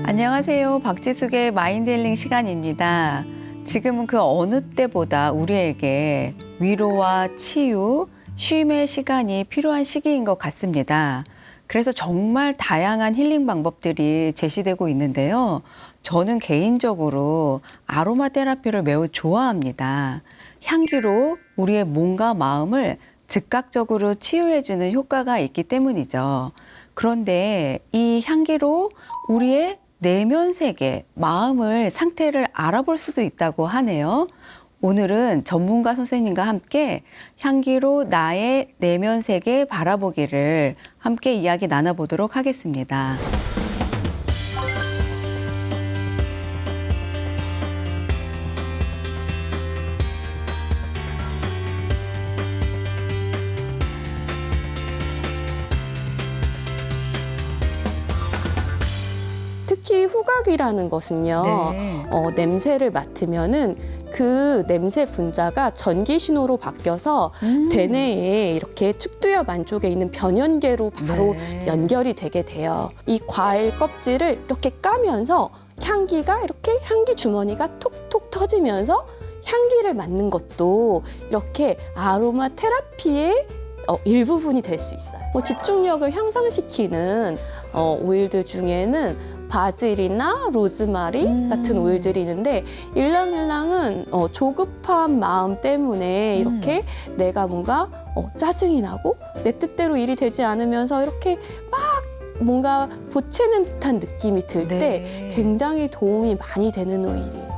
안녕하세요. 박지숙의 마인드힐링 시간입니다. 지금은 그 어느 때보다 우리에게 위로와 치유, 쉼의 시간이 필요한 시기인 것 같습니다. 그래서 정말 다양한 힐링 방법들이 제시되고 있는데요. 저는 개인적으로 아로마 테라피를 매우 좋아합니다. 향기로 우리의 몸과 마음을 즉각적으로 치유해주는 효과가 있기 때문이죠. 그런데 이 향기로 우리의 내면 세계, 마음을, 상태를 알아볼 수도 있다고 하네요. 오늘은 전문가 선생님과 함께 향기로 나의 내면 세계 바라보기를 함께 이야기 나눠보도록 하겠습니다. 특히 후각이라는 것은요, 네. 냄새를 맡으면은 그 냄새 분자가 전기 신호로 바뀌어서 대뇌에 이렇게 측두엽 안쪽에 있는 변연계로 바로 네. 연결이 되게 돼요. 이 과일 껍질을 이렇게 까면서 향기가 이렇게 향기 주머니가 톡톡 터지면서 향기를 맡는 것도 이렇게 아로마 테라피의 일부분이 될 수 있어요. 집중력을 향상시키는 오일들 중에는 바질이나 로즈마리 같은 오일들이 있는데 일랑일랑은 조급한 마음 때문에 이렇게 내가 뭔가 짜증이 나고 내 뜻대로 일이 되지 않으면서 이렇게 막 뭔가 보채는 듯한 느낌이 들 때 네. 굉장히 도움이 많이 되는 오일이에요.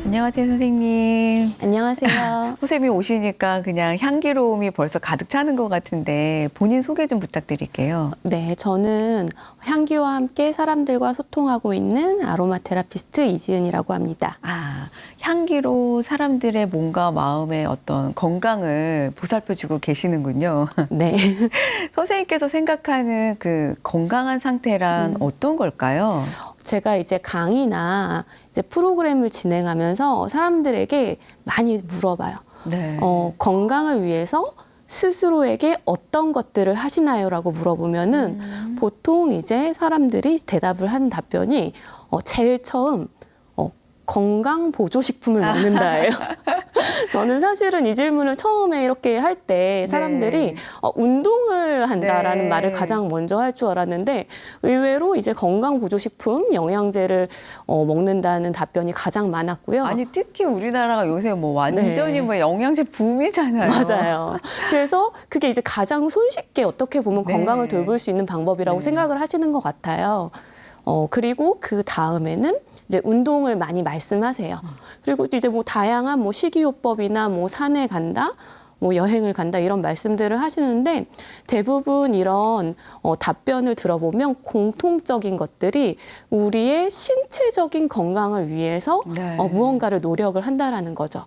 안녕하세요, 선생님. 안녕하세요. 선생님이 오시니까 그냥 향기로움이 벌써 가득 차는 것 같은데 본인 소개 좀 부탁드릴게요. 네, 저는 향기와 함께 사람들과 소통하고 있는 아로마 테라피스트 이지은이라고 합니다. 아, 향기로 사람들의 몸과 마음의 어떤 건강을 보살펴주고 계시는군요. 네. 선생님께서 생각하는 그 건강한 상태란 어떤 걸까요? 제가 이제 강의나 이제 프로그램을 진행하면서 사람들에게 많이 물어봐요. 네. 건강을 위해서 스스로에게 어떤 것들을 하시나요? 라고 물어보면은 보통 이제 사람들이 대답을 하는 답변이 제일 처음 건강 보조식품을 먹는다예요. 저는 사실은 이 질문을 처음에 이렇게 할 때 사람들이 네. 운동을 한다라는 네. 말을 가장 먼저 할 줄 알았는데 의외로 이제 건강 보조식품, 영양제를 먹는다는 답변이 가장 많았고요. 아니, 특히 우리나라가 요새 뭐 완전히 네. 뭐 영양제 붐이잖아요. 맞아요. 그래서 그게 이제 가장 손쉽게 어떻게 보면 네. 건강을 돌볼 수 있는 방법이라고 네. 생각을 하시는 것 같아요. 그리고 그 다음에는 이제 운동을 많이 말씀하세요. 그리고 이제 뭐 다양한 뭐 식이요법이나 뭐 산에 간다, 뭐 여행을 간다 이런 말씀들을 하시는데 대부분 이런 답변을 들어보면 공통적인 것들이 우리의 신체적인 건강을 위해서 네. 무언가를 노력을 한다라는 거죠.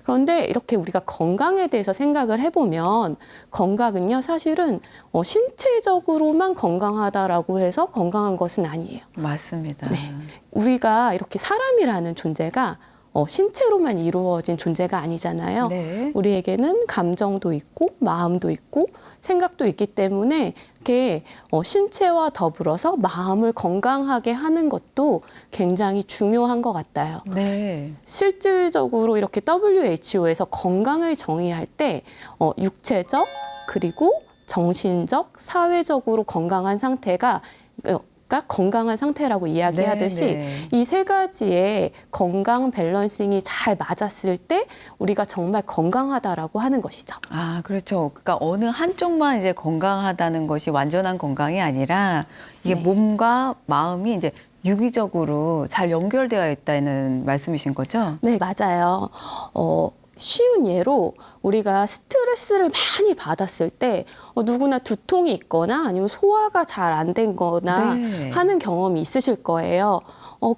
그런데 이렇게 우리가 건강에 대해서 생각을 해보면 건강은요 사실은 신체적으로만 건강하다라고 해서 건강한 것은 아니에요. 맞습니다. 네. 우리가 이렇게 사람이라는 존재가 신체로만 이루어진 존재가 아니잖아요. 네. 우리에게는 감정도 있고 마음도 있고 생각도 있기 때문에 이렇게 신체와 더불어서 마음을 건강하게 하는 것도 굉장히 중요한 것 같아요. 네. 실질적으로 이렇게 WHO에서 건강을 정의할 때 육체적 그리고 정신적, 사회적으로 건강한 상태가 건강한 상태라고 이야기하듯이 네. 이 세 가지의 건강 밸런싱이 잘 맞았을 때 우리가 정말 건강하다라고 하는 것이죠. 아, 그렇죠. 그러니까 어느 한쪽만 이제 건강하다는 것이 완전한 건강이 아니라 이게 네. 몸과 마음이 이제 유기적으로 잘 연결되어 있다는 말씀이신 거죠? 네, 맞아요. 쉬운 예로 우리가 스트레스를 많이 받았을 때 누구나 두통이 있거나 아니면 소화가 잘 안 된 거나 네. 하는 경험이 있으실 거예요.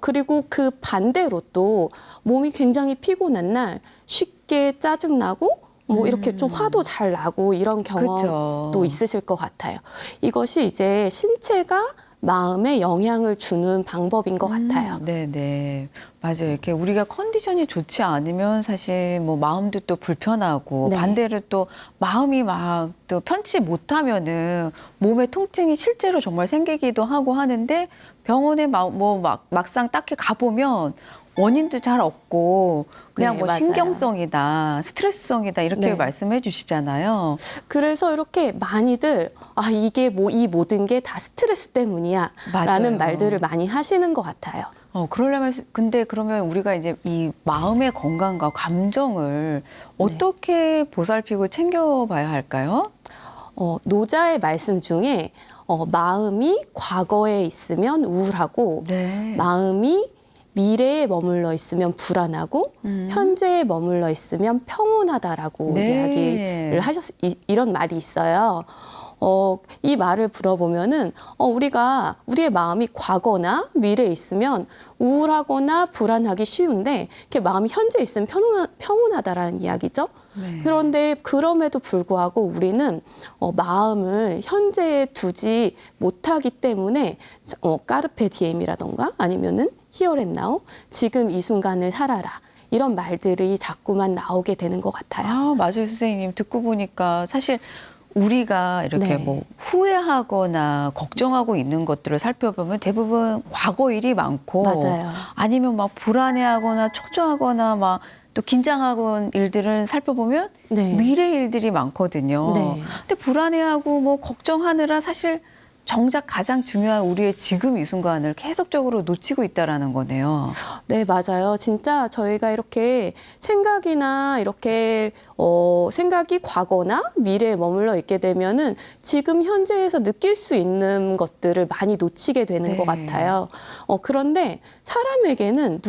그리고 그 반대로 또 몸이 굉장히 피곤한 날 쉽게 짜증나고 뭐 이렇게 좀 화도 잘 나고 이런 경험도 그쵸. 있으실 것 같아요. 이것이 이제 신체가 마음에 영향을 주는 방법인 것 같아요. 네네. 맞아요. 이렇게 우리가 컨디션이 좋지 않으면 사실 뭐 마음도 또 불편하고 네. 반대로 또 마음이 막 또 편치 못하면은 몸에 통증이 실제로 정말 생기기도 하고 하는데 병원에 막상 딱히 가보면 원인도 잘 없고 그냥 네, 뭐 맞아요. 신경성이다, 스트레스성이다 이렇게 네. 말씀해 주시잖아요. 그래서 이렇게 많이들 이게 이 모든 게 다 스트레스 때문이야 라는 맞아요. 말들을 많이 하시는 것 같아요. 그러려면, 근데 그러면 우리가 이제 이 마음의 건강과 감정을 어떻게 보살피고 챙겨봐야 할까요? 노자의 말씀 중에 마음이 과거에 있으면 우울하고 네. 마음이 미래에 머물러 있으면 불안하고 현재에 머물러 있으면 평온하다라고 네. 이야기를 이런 말이 있어요. 이 말을 들어보면은 우리가 우리의 마음이 과거나 미래에 있으면 우울하거나 불안하기 쉬운데 이렇게 마음이 현재에 있으면 평온하다라는 이야기죠. 네. 그런데 그럼에도 불구하고 우리는 마음을 현재에 두지 못하기 때문에 까르페 디엠이라던가 아니면은 히어 앤 나우, 지금 이 순간을 살아라. 이런 말들이 자꾸만 나오게 되는 것 같아요. 맞아요, 선생님. 듣고 보니까 사실 우리가 이렇게 네. 뭐 후회하거나 걱정하고 있는 것들을 살펴보면 대부분 과거 일이 많고 맞아요. 아니면 막 불안해하거나 초조하거나 막 또 긴장하고 일들은 살펴보면 네. 미래 일들이 많거든요. 네. 근데 불안해하고 뭐 걱정하느라 사실 정작 가장 중요한 우리의 지금 이 순간을 계속적으로 놓치고 있다라는 거네요. 네, 맞아요. 진짜 저희가 이렇게 생각이나 이렇게 생각이 과거나 미래에 머물러 있게 되면은 지금 현재에서 느낄 수 있는 것들을 많이 놓치게 되는 네. 것 같아요. 그런데 사람에게는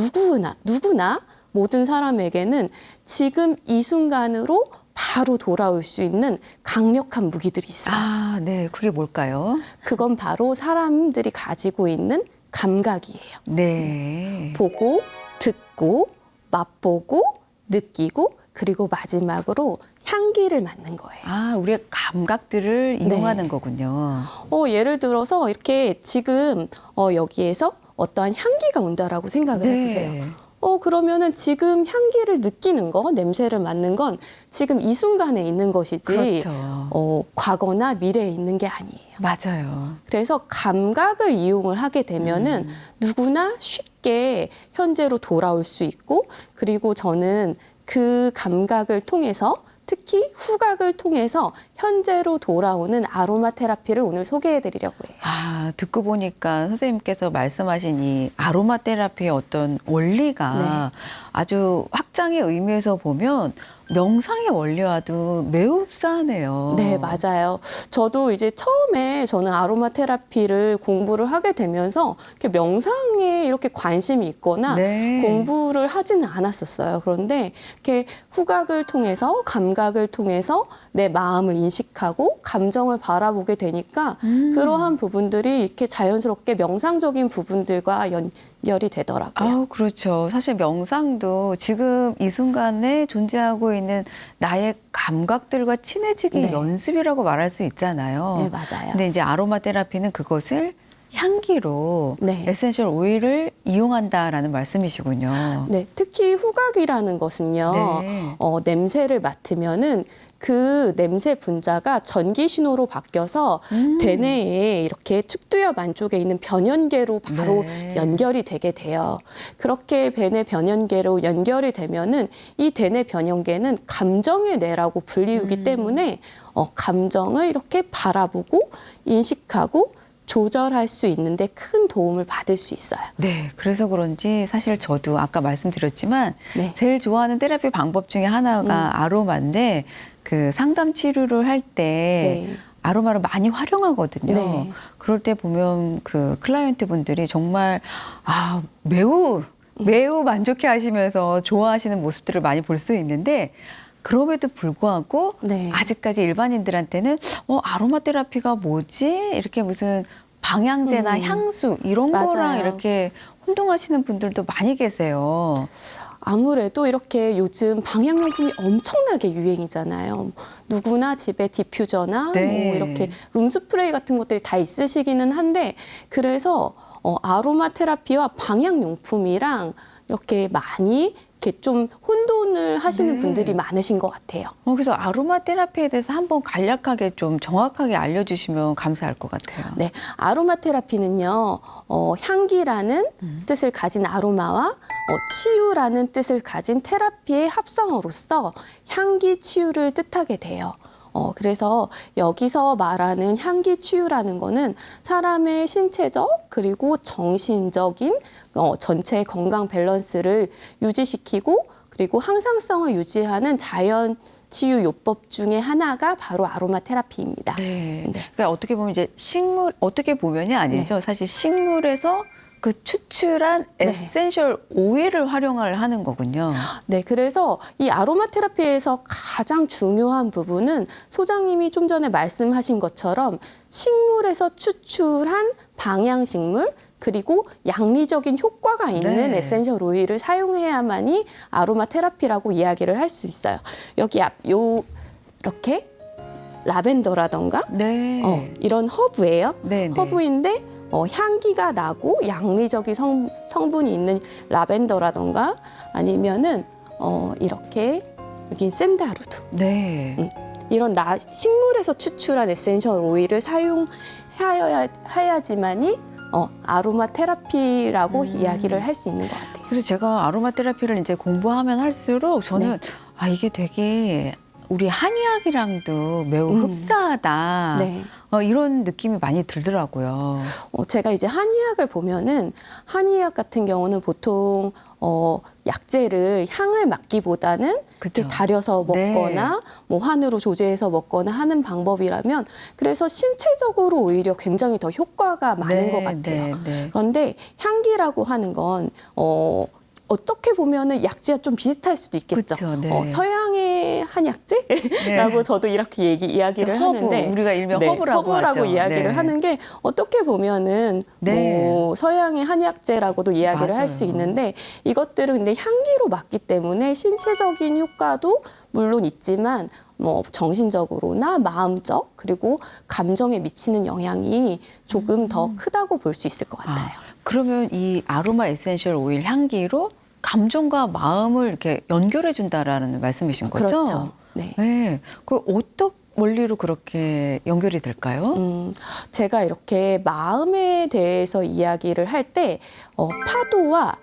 누구나 모든 사람에게는 지금 이 순간으로 바로 돌아올 수 있는 강력한 무기들이 있어요. 네. 그게 뭘까요? 그건 바로 사람들이 가지고 있는 감각이에요. 네. 보고, 듣고, 맛보고, 느끼고, 그리고 마지막으로 향기를 맡는 거예요. 우리의 감각들을 이용하는 거군요. 예를 들어서 이렇게 지금 여기에서 어떠한 향기가 온다라고 생각을 해보세요. 그러면은 지금 향기를 느끼는 거, 냄새를 맡는 건 지금 이 순간에 있는 것이지, 그렇죠. 과거나 미래에 있는 게 아니에요. 맞아요. 그래서 감각을 이용을 하게 되면은 누구나 쉽게 현재로 돌아올 수 있고, 그리고 저는 그 감각을 통해서 특히 후각을 통해서 현재로 돌아오는 아로마 테라피를 오늘 소개해 드리려고 해요. 듣고 보니까 선생님께서 말씀하신 이 아로마 테라피의 어떤 원리가 아주 확장의 의미에서 보면 명상의 원리와도 매우 흡사하네요. 네, 맞아요. 저도 이제 처음에 저는 아로마 테라피를 공부를 하게 되면서 이렇게 명상에 이렇게 관심이 있거나 공부를 하지는 않았었어요. 그런데 이렇게 후각을 통해서 감각을 통해서 내 마음을 인식하고 감정을 바라보게 되니까 그러한 부분들이 이렇게 자연스럽게 명상적인 부분들과 연결이 되더라고요. 그렇죠. 사실 명상도 지금 이 순간에 존재하고 있는 나의 감각들과 친해지기 연습이라고 말할 수 있잖아요. 네, 맞아요. 근데 이제 아로마 테라피는 그것을 향기로 에센셜 오일을 이용한다라는 말씀이시군요. 네, 특히 후각이라는 것은요. 냄새를 맡으면은 그 냄새 분자가 전기 신호로 바뀌어서 대뇌에 이렇게 측두엽 안쪽에 있는 변연계로 바로 연결이 되게 돼요. 그렇게 대뇌 변연계로 연결이 되면은 이 대뇌 변연계는 감정의 뇌라고 불리우기 때문에 감정을 이렇게 바라보고 인식하고 조절할 수 있는데 큰 도움을 받을 수 있어요. 네, 그래서 그런지 사실 저도 아까 말씀드렸지만 제일 좋아하는 테라피 방법 중에 하나가 아로마인데 그 상담 치료를 할 때 아로마를 많이 활용하거든요. 그럴 때 보면 그 클라이언트 분들이 정말 매우 만족해 하시면서 좋아하시는 모습들을 많이 볼 수 있는데 그럼에도 불구하고 아직까지 일반인들한테는 아로마 테라피가 뭐지? 이렇게 무슨 방향제나 향수 이런 거랑 이렇게 혼동하시는 분들도 많이 계세요. 아무래도 이렇게 요즘 방향용품이 엄청나게 유행이잖아요. 누구나 집에 디퓨저나 네. 뭐 이렇게 룸스프레이 같은 것들이 다 있으시기는 한데 그래서 아로마 테라피와 방향용품이랑 이렇게 많이 이렇게 좀 혼돈을 하시는 네. 분들이 많으신 것 같아요. 그래서 아로마 테라피에 대해서 한번 간략하게 좀 정확하게 알려주시면 감사할 것 같아요. 네, 아로마 테라피는요, 향기라는 뜻을 가진 아로마와 치유라는 뜻을 가진 테라피의 합성어로서 향기 치유를 뜻하게 돼요. 그래서 여기서 말하는 향기 치유라는 거는 사람의 신체적 그리고 정신적인 전체 건강 밸런스를 유지시키고 그리고 항상성을 유지하는 자연 치유 요법 중에 하나가 바로 아로마 테라피입니다. 네. 네. 그러니까 어떻게 보면 이제 어떻게 보면이 아니죠. 사실 식물에서 그 추출한 네. 에센셜 오일을 활용을 하는 거군요. 네, 그래서 이 아로마 테라피에서 가장 중요한 부분은 소장님이 좀 전에 말씀하신 것처럼 식물에서 추출한 방향식물 그리고 양리적인 효과가 있는 네. 에센셜 오일을 사용해야만이 아로마 테라피라고 이야기를 할 수 있어요. 여기 이렇게 라벤더라던가 네. 이런 허브예요. 네. 허브인데 향기가 나고 양리적인 성분이 있는 라벤더라던가 아니면은 이렇게 여기 샌다루드 네. 이런 식물에서 추출한 에센셜 오일을 사용해야지만이 아로마 테라피라고 이야기를 할 수 있는 것 같아요. 그래서 제가 아로마 테라피를 이제 공부하면 할수록 저는 이게 되게 우리 한의학이랑도 매우 흡사하다. 네. 이런 느낌이 많이 들더라고요. 제가 이제 한의학을 보면은 한의학 같은 경우는 보통 약재를 향을 맡기보다는 그쵸. 이렇게 달여서 먹거나 네. 뭐 환으로 조제해서 먹거나 하는 방법이라면 그래서 신체적으로 오히려 굉장히 더 효과가 많은 것 같아요. 네. 그런데 향기라고 하는 건 어떻게 보면은 약재와 좀 비슷할 수도 있겠죠. 그쵸, 네. 서양의 한약재라고 저도 이렇게 이야기를 허브, 하는데 우리가 일명 허브라고 하죠. 이야기를 네. 하는 게 어떻게 보면은 네. 뭐 서양의 한약재라고도 이야기를 할 수 맞아요. 있는데 이것들은 근데 향기로 맞기 때문에 신체적인 효과도 물론 있지만 뭐 정신적으로나 마음적 그리고 감정에 미치는 영향이 조금 더 크다고 볼 수 있을 것 같아요. 그러면 이 아로마 에센셜 오일 향기로 감정과 마음을 이렇게 연결해 준다라는 말씀이신 거죠? 그렇죠. 네. 네. 그 어떤 원리로 그렇게 연결이 될까요? 제가 이렇게 마음에 대해서 이야기를 할 때 파도와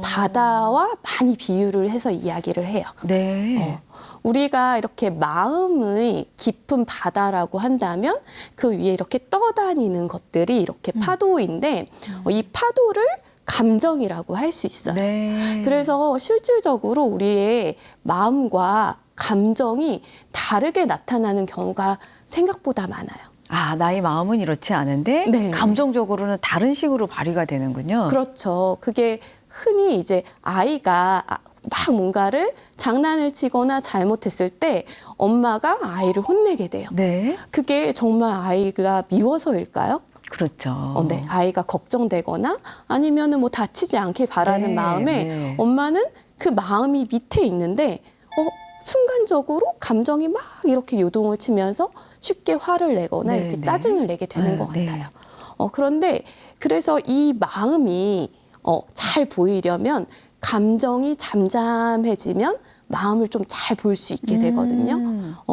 바다와 많이 비유를 해서 이야기를 해요. 네. 우리가 이렇게 마음의 깊은 바다라고 한다면 그 위에 이렇게 떠다니는 것들이 이렇게 파도인데 이 파도를 감정이라고 할 수 있어요. 네. 그래서 실질적으로 우리의 마음과 감정이 다르게 나타나는 경우가 생각보다 많아요. 나의 마음은 이렇지 않은데 네. 감정적으로는 다른 식으로 발휘가 되는군요. 그렇죠. 그게 흔히 이제 아이가 막 뭔가를 장난을 치거나 잘못했을 때 엄마가 아이를 혼내게 돼요. 네. 그게 정말 아이가 미워서일까요? 그렇죠. 네, 아이가 걱정되거나 아니면은 뭐 다치지 않길 바라는 네, 마음에 네. 엄마는 그 마음이 밑에 있는데 순간적으로 감정이 막 이렇게 요동을 치면서 쉽게 화를 내거나 네, 이렇게 네. 짜증을 내게 되는 것 네. 같아요. 그런데 그래서 이 마음이 잘 보이려면 감정이 잠잠해지면 마음을 좀 잘 볼 수 있게 되거든요.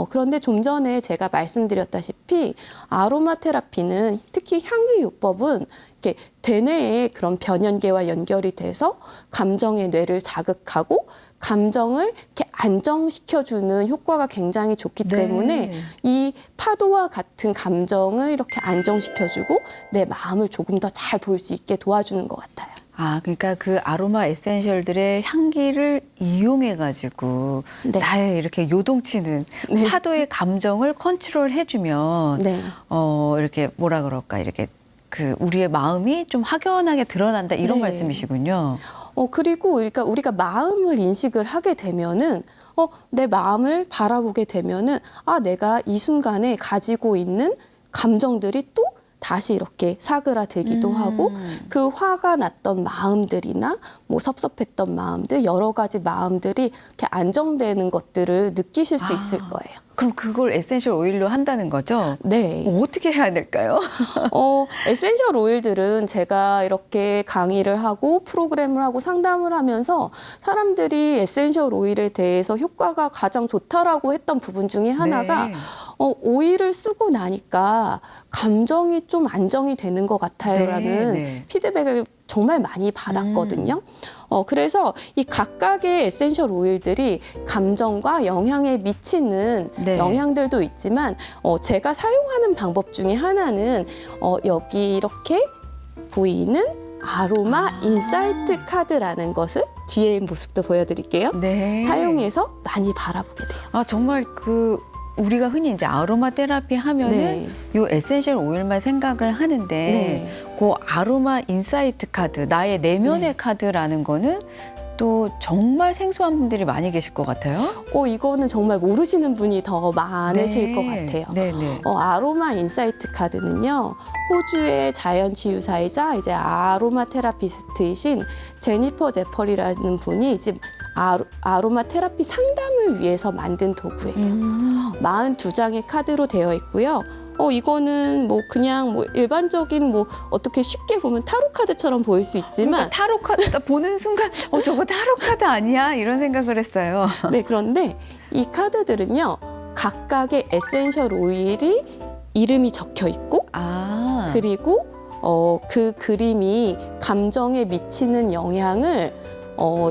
그런데 좀 전에 제가 말씀드렸다시피 아로마 테라피는 특히 향기 요법은 이렇게 대뇌의 그런 변연계와 연결이 돼서 감정의 뇌를 자극하고 감정을 이렇게 안정시켜주는 효과가 굉장히 좋기 네. 때문에 이 파도와 같은 감정을 이렇게 안정시켜주고 내 마음을 조금 더 잘 볼 수 있게 도와주는 것 같아요. 그러니까 그 아로마 에센셜들의 향기를 이용해가지고 네. 나의 이렇게 요동치는 네. 파도의 감정을 컨트롤해주면 네. 이렇게 뭐라 그럴까 이렇게 그 우리의 마음이 좀 확연하게 드러난다 이런 네. 말씀이시군요. 그리고 그러니까 우리가 마음을 인식을 하게 되면은 내 마음을 바라보게 되면은 내가 이 순간에 가지고 있는 감정들이 또 다시 이렇게 사그라들기도 하고 그 화가 났던 마음들이나 뭐 섭섭했던 마음들 여러 가지 마음들이 이렇게 안정되는 것들을 느끼실 수 있을 거예요. 그럼 그걸 에센셜 오일로 한다는 거죠? 네. 어떻게 해야 될까요? 에센셜 오일들은 제가 이렇게 강의를 하고 프로그램을 하고 상담을 하면서 사람들이 에센셜 오일에 대해서 효과가 가장 좋다라고 했던 부분 중에 하나가 네. 오일을 쓰고 나니까 감정이 좀 안정이 되는 것 같아요라는 네. 피드백을 정말 많이 받았거든요. 그래서 이 각각의 에센셜 오일들이 감정과 영향에 미치는 네. 영향들도 있지만 제가 사용하는 방법 중에 하나는 여기 이렇게 보이는 아로마 인사이트 카드라는 것을 뒤에 모습도 보여드릴게요. 네. 사용해서 많이 바라보게 돼요. 아, 정말 우리가 흔히 이제 아로마 테라피 하면은 네. 요 에센셜 오일만 생각을 하는데 네. 그 아로마 인사이트 카드, 나의 내면의 네. 카드라는 거는 또 정말 생소한 분들이 많이 계실 것 같아요. 이거는 정말 모르시는 분이 더 많으실 네. 것 같아요. 네네. 아로마 인사이트 카드는요, 호주의 자연치유사이자 이제 아로마 테라피스트이신 제니퍼 제펄이라는 분이 이제 아로마 테라피 상담을 위해서 만든 도구예요. 42장의 카드로 되어 있고요. 이거는 뭐 그냥 뭐 일반적인 뭐 어떻게 쉽게 보면 타로 카드처럼 보일 수 있지만 그러니까 타로 카드 딱 보는 순간 저거 타로 카드 아니야? 이런 생각을 했어요. 네, 그런데 이 카드들은요, 각각의 에센셜 오일이 이름이 적혀 있고 그리고 그 그림이 감정에 미치는 영향을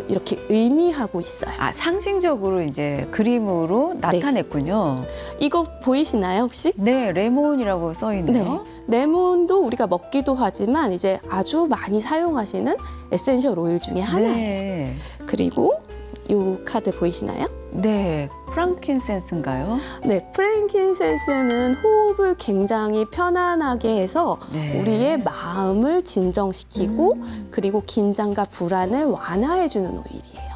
이렇게 의미하고 있어요. 상징적으로 이제 그림으로 나타냈군요. 이거 보이시나요, 혹시? 네, 레몬이라고 써 있네요. 네. 레몬도 우리가 먹기도 하지만 이제 아주 많이 사용하시는 에센셜 오일 중에 하나예요. 네. 그리고 이 카드 보이시나요? 네, 프랑킨센스인가요? 네, 프랭킨센스는 호흡을 굉장히 편안하게 해서 네. 우리의 마음을 진정시키고 그리고 긴장과 불안을 완화해주는 오일이에요.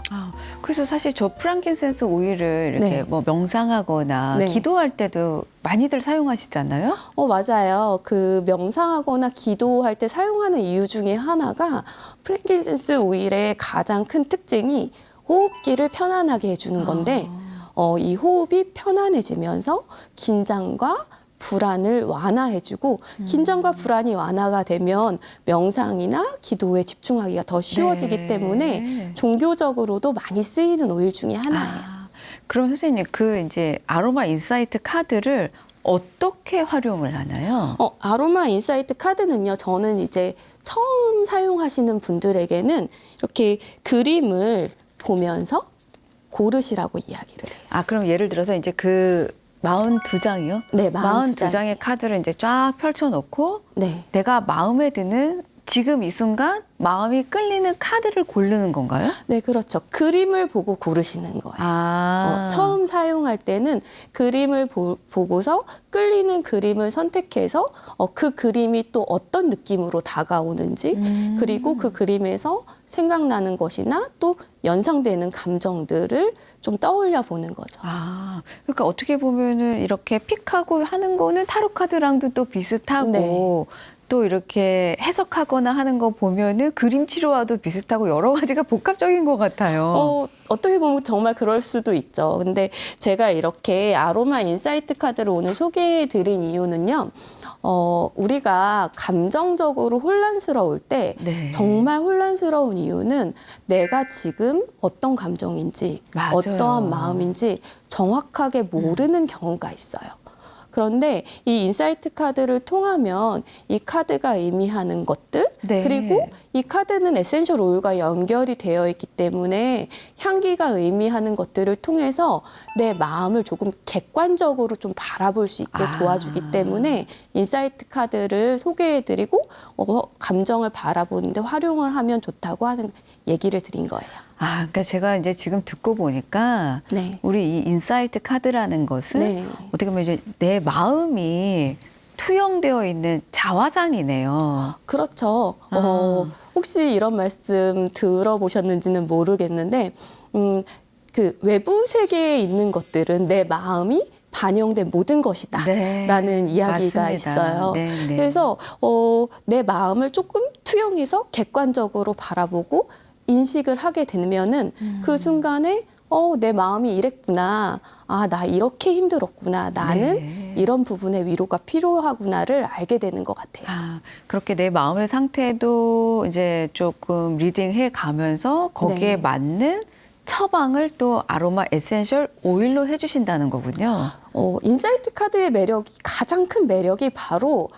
그래서 사실 저 프랑킨센스 오일을 이렇게 네. 뭐 명상하거나 네. 기도할 때도 많이들 사용하시잖아요. 맞아요. 그 명상하거나 기도할 때 사용하는 이유 중에 하나가 프랭킨센스 오일의 가장 큰 특징이 호흡기를 편안하게 해주는 건데 이 호흡이 편안해지면서 긴장과 불안을 완화해주고 긴장과 불안이 완화가 되면 명상이나 기도에 집중하기가 더 쉬워지기 네. 때문에 종교적으로도 많이 쓰이는 오일 중에 하나예요. 그럼 선생님 이제 아로마 인사이트 카드를 어떻게 활용을 하나요? 아로마 인사이트 카드는요, 저는 이제 처음 사용하시는 분들에게는 이렇게 그림을 보면서 고르시라고 이야기를 해요. 그럼 예를 들어서 이제 42장이요? 네, 42장의 카드를 이제 쫙 펼쳐놓고 네. 내가 마음에 드는 지금 이 순간 마음이 끌리는 카드를 고르는 건가요? 네, 그렇죠. 그림을 보고 고르시는 거예요. 처음 사용할 때는 그림을 보고서 끌리는 그림을 선택해서 그 그림이 또 어떤 느낌으로 다가오는지 그리고 그 그림에서 생각나는 것이나 또 연상되는 감정들을 좀 떠올려 보는 거죠. 그러니까 어떻게 보면은 이렇게 픽하고 하는 거는 타로 카드랑도 또 비슷하고 네. 또 이렇게 해석하거나 하는 거 보면은 그림 치료와도 비슷하고 여러 가지가 복합적인 것 같아요. 어떻게 보면 정말 그럴 수도 있죠. 근데 제가 이렇게 아로마 인사이트 카드를 오늘 소개해 드린 이유는요. 우리가 감정적으로 혼란스러울 때 네. 정말 혼란스러운 이유는 내가 지금 어떤 감정인지 맞아요. 어떠한 마음인지 정확하게 모르는 경우가 있어요. 그런데 이 인사이트 카드를 통하면 이 카드가 의미하는 것들 네. 그리고 이 카드는 에센셜 오일과 연결이 되어 있기 때문에 향기가 의미하는 것들을 통해서 내 마음을 조금 객관적으로 좀 바라볼 수 있게 도와주기 때문에 인사이트 카드를 소개해드리고 감정을 바라보는데 활용을 하면 좋다고 하는 얘기를 드린 거예요. 그러니까 제가 이제 지금 듣고 보니까 네. 우리 이 인사이트 카드라는 것은 네. 어떻게 보면 이제 내 마음이 투영되어 있는 자화상이네요. 그렇죠. 혹시 이런 말씀 들어보셨는지는 모르겠는데, 그 외부 세계에 있는 것들은 내 마음이 반영된 모든 것이다 네. 라는 이야기가 맞습니다. 있어요. 네, 네. 그래서 내 마음을 조금 투영해서 객관적으로 바라보고 인식을 하게 되면은 그 순간에 내 마음이 이랬구나. 아, 나 이렇게 힘들었구나. 나는 네. 이런 부분에 위로가 필요하구나를 알게 되는 것 같아요. 아, 그렇게 내 마음의 상태도 이제 조금 리딩해 가면서 거기에 네. 맞는 처방을 또 아로마 에센셜 오일로 해주신다는 거군요. 인사이트 카드의 매력이 가장 큰 매력이 바로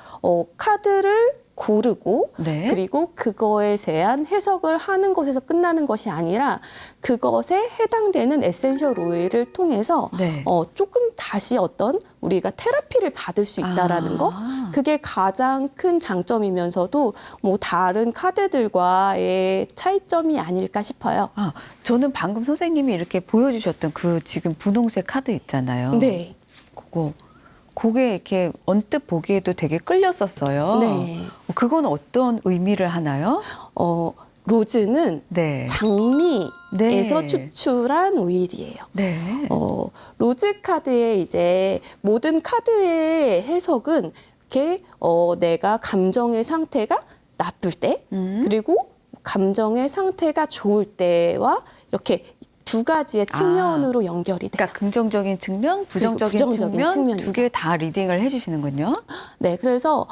카드를 고르고 네. 그리고 그거에 대한 해석을 하는 것에서 끝나는 것이 아니라 그것에 해당되는 에센셜 오일을 통해서 네. 조금 다시 어떤 우리가 테라피를 받을 수 있다라는 거 그게 가장 큰 장점이면서도 뭐 다른 카드들과의 차이점이 아닐까 싶어요. 아, 저는 방금 선생님이 이렇게 보여주셨던 그 지금 분홍색 카드 있잖아요. 네. 그게 이렇게 언뜻 보기에도 되게 끌렸었어요. 네. 그건 어떤 의미를 하나요? 로즈는 네. 장미에서 네. 추출한 오일이에요. 네. 로즈 카드의 이제 모든 카드의 해석은 이렇게 내가 감정의 상태가 나쁠 때 그리고 감정의 상태가 좋을 때와 이렇게 두 가지의 측면으로 연결이 돼요. 그러니까 긍정적인 측면, 부정적인 측면 측면이죠. 두 개 다 리딩을 해주시는군요. 네, 그래서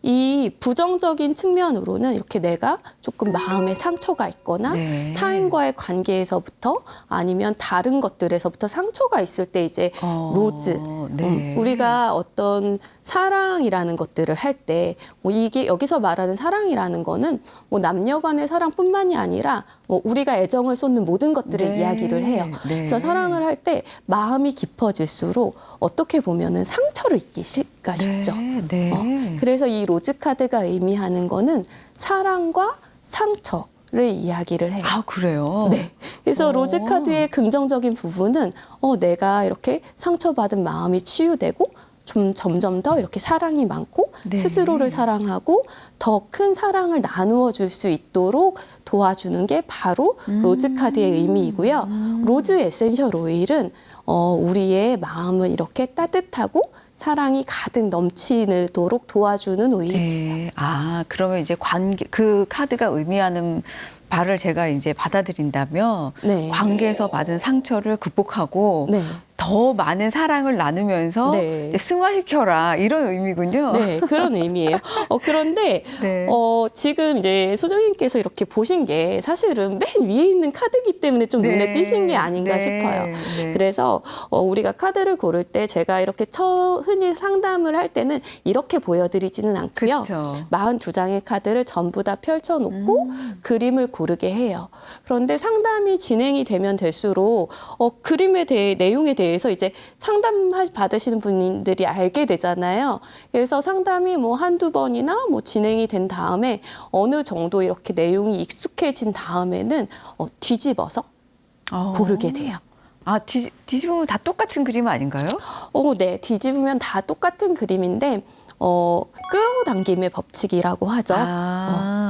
이 부정적인 측면으로는 이렇게 내가 조금 마음에 상처가 있거나 네. 타인과의 관계에서부터 아니면 다른 것들에서부터 상처가 있을 때 이제 로즈, 네. 우리가 어떤 사랑이라는 것들을 할 때 뭐 이게 여기서 말하는 사랑이라는 거는 뭐 남녀간의 사랑뿐만이 아니라 뭐 우리가 애정을 쏟는 모든 것들을 네. 이야기를 해요. 네. 그래서 사랑을 할 때 마음이 깊어질수록 어떻게 보면은 상처를 잊기가 쉽죠. 네. 그래서 이 로즈 카드가 의미하는 거는 사랑과 상처를 이야기를 해요. 아, 그래요? 네. 그래서 로즈 카드의 긍정적인 부분은 내가 이렇게 상처받은 마음이 치유되고 좀 점점 더 이렇게 사랑이 많고 네. 스스로를 사랑하고 더 큰 사랑을 나누어 줄 수 있도록 도와주는 게 바로 로즈 카드의 의미이고요. 로즈 에센셜 오일은 우리의 마음을 이렇게 따뜻하고 사랑이 가득 넘치도록 도와주는 오일. 네. 아, 그러면 이제 그 카드가 의미하는 바를 제가 이제 받아들인다면 네. 관계에서 받은 상처를 극복하고 네. 더 많은 사랑을 나누면서 네. 이제 승화시켜라 이런 의미군요. 네, 그런 의미예요. 그런데 네. 지금 이제 소정님께서 이렇게 보신 게 사실은 맨 위에 있는 카드이기 때문에 좀 눈에 띄신 게 아닌가 네. 싶어요. 네. 그래서 우리가 카드를 고를 때 제가 이렇게 흔히 상담을 할 때는 이렇게 보여드리지는 않고요. 그렇죠. 42장의 카드를 전부 다 펼쳐놓고 그림을 고르게 해요. 그런데 상담이 진행이 되면 될수록 그림에 대해 내용에 대해서 이제 상담 받으시는 분들이 알게 되잖아요. 그래서 상담이 뭐 한두 번이나 뭐 진행이 된 다음에 어느 정도 이렇게 내용이 익숙해진 다음에는 뒤집어서 고르게 돼요. 아, 뒤집으면 다 똑같은 그림 아닌가요? 네. 뒤집으면 다 똑같은 그림인데 끌어당김의 법칙이라고 하죠.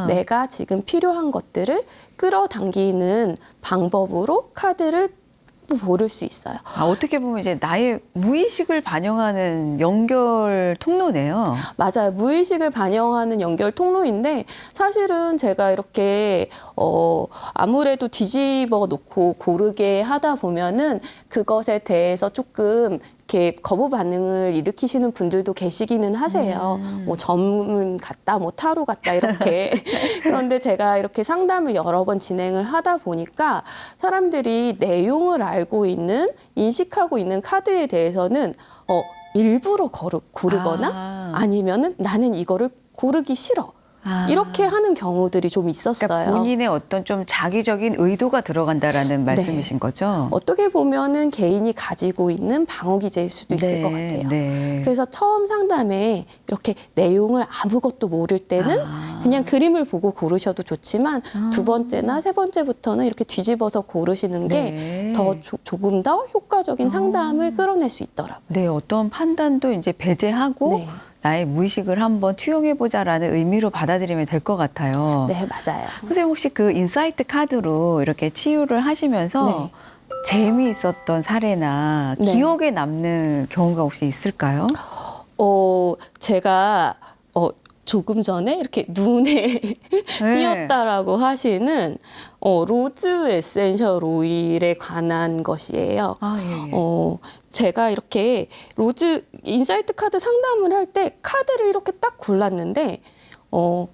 내가 지금 필요한 것들을 끌어당기는 방법으로 카드를 고를 수 있어요. 아, 어떻게 보면 이제 나의 무의식을 반영하는 연결 통로네요. 맞아요. 무의식을 반영하는 연결 통로인데 사실은 제가 이렇게 아무래도 뒤집어 놓고 고르게 하다 보면은 그것에 대해서 조금 이렇게 거부 반응을 일으키시는 분들도 계시기는 하세요. 뭐 전문 같다, 뭐 타로 같다 이렇게. 그런데 제가 이렇게 상담을 여러 번 진행을 하다 보니까 사람들이 내용을 알고 있는, 인식하고 있는 카드에 대해서는 일부러 고르거나 아니면은 나는 이거를 고르기 싫어. 이렇게 하는 경우들이 좀 있었어요. 그러니까 본인의 어떤 좀 자기적인 의도가 들어간다라는 말씀이신 거죠? 어떻게 보면은 개인이 가지고 있는 방어 기제일 수도 있을 것 같아요. 네. 그래서 처음 상담에 이렇게 내용을 아무것도 모를 때는 그냥 그림을 보고 고르셔도 좋지만 두 번째나 세 번째부터는 이렇게 뒤집어서 고르시는 게 더 조금 더 효과적인 상담을 끌어낼 수 있더라고요. 네, 어떤 판단도 이제 배제하고 나의 무의식을 한번 투영해보자라는 의미로 받아들이면 될 것 같아요. 네, 맞아요. 선생님 혹시 그 인사이트 카드로 이렇게 치유를 하시면서 재미있었던 사례나 네. 기억에 남는 경우가 혹시 있을까요? 제가 조금 전에 이렇게 눈에 띄었다라고 하시는 로즈 에센셜 오일에 관한 것이에요. 아, 예, 예. 제가 이렇게 로즈 인사이트 카드 상담을 할 때 카드를 이렇게 딱 골랐는데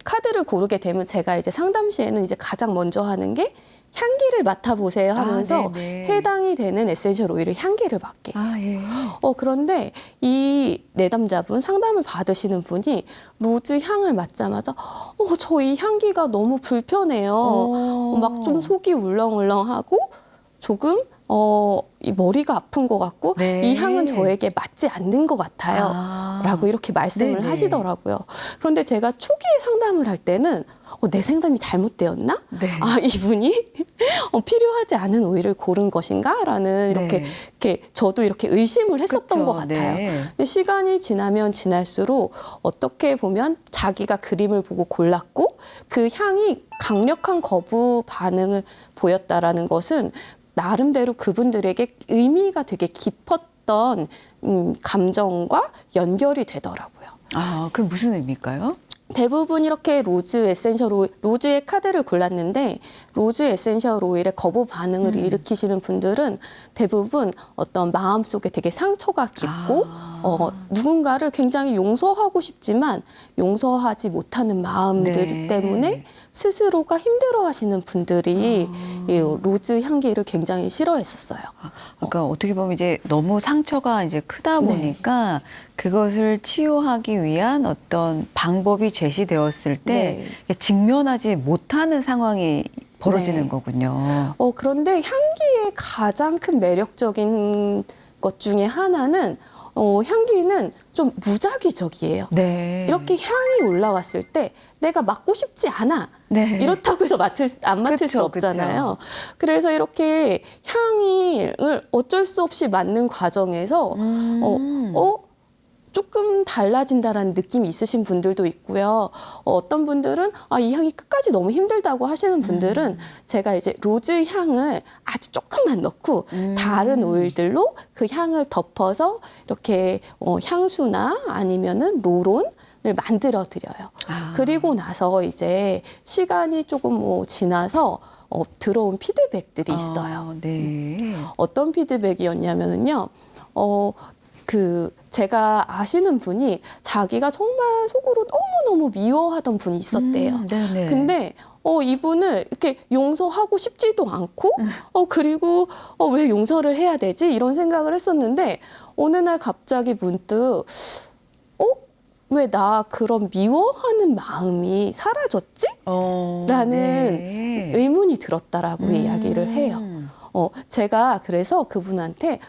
카드를 고르게 되면 제가 이제 상담 시에는 이제 가장 먼저 하는 게 향기를 맡아보세요 하면서 해당이 되는 에센셜 오일의 향기를 맡게. 아, 예. 그런데 이 내담자분 상담을 받으시는 분이 로즈 향을 맡자마자 저 이 향기가 너무 불편해요. 막 좀 속이 울렁울렁하고 조금 이 머리가 아픈 것 같고 네. 이 향은 저에게 맞지 않는 것 같아요. 라고 이렇게 말씀을 네네. 하시더라고요. 그런데 제가 초기에 상담을 할 때는 내 상담이 잘못되었나? 네. 아, 이분이 필요하지 않은 오일을 고른 것인가? 라는 이렇게 저도 이렇게 의심을 했었던 그쵸, 것 같아요. 네. 근데 시간이 지나면 지날수록 어떻게 보면 자기가 그림을 보고 골랐고 그 향이 강력한 거부 반응을 보였다라는 것은 나름대로 그분들에게 의미가 되게 깊었던 감정과 연결이 되더라고요. 아, 그게 무슨 의미일까요? 대부분 이렇게 로즈 에센셜 오일, 로즈의 카드를 골랐는데 로즈 에센셜 오일의 거부 반응을 일으키시는 분들은 대부분 어떤 마음속에 되게 상처가 깊고 누군가를 굉장히 용서하고 싶지만 용서하지 못하는 마음들 때문에 스스로가 힘들어하시는 분들이 이 로즈 향기를 굉장히 싫어했었어요. 그러니까 어떻게 보면 이제 너무 상처가 이제 크다 보니까 그것을 치유하기 위한 어떤 방법이 제시되었을 때 직면하지 못하는 상황이 벌어지는 거군요. 그런데 향기의 가장 큰 매력적인 것 중에 하나는 향기는 좀 무작위적이에요. 네. 이렇게 향이 올라왔을 때 내가 맡고 싶지 않아. 네. 이렇다고 해서 안 맡을 수 없잖아요. 그래서 이렇게 향을 어쩔 수 없이 맡는 과정에서 조금 달라진다라는 느낌이 있으신 분들도 있고요. 어떤 분들은 이 향이 끝까지 너무 힘들다고 하시는 분들은 제가 이제 로즈 향을 아주 조금만 넣고 다른 오일들로 그 향을 덮어서 이렇게 향수나 아니면은 로론을 만들어 드려요. 그리고 나서 이제 시간이 조금 지나서 들어온 피드백들이 있어요. 네. 어떤 피드백이었냐면요. 제가 아시는 분이 자기가 정말 속으로 너무너무 미워하던 분이 있었대요. 네네. 근데 이분을 이렇게 용서하고 싶지도 않고 그리고 왜 용서를 해야 되지? 이런 생각을 했었는데 어느 날 갑자기 문득 왜 나 그런 미워하는 마음이 사라졌지? 라는 의문이 들었다라고 이야기를 해요. 제가 그래서 그분한테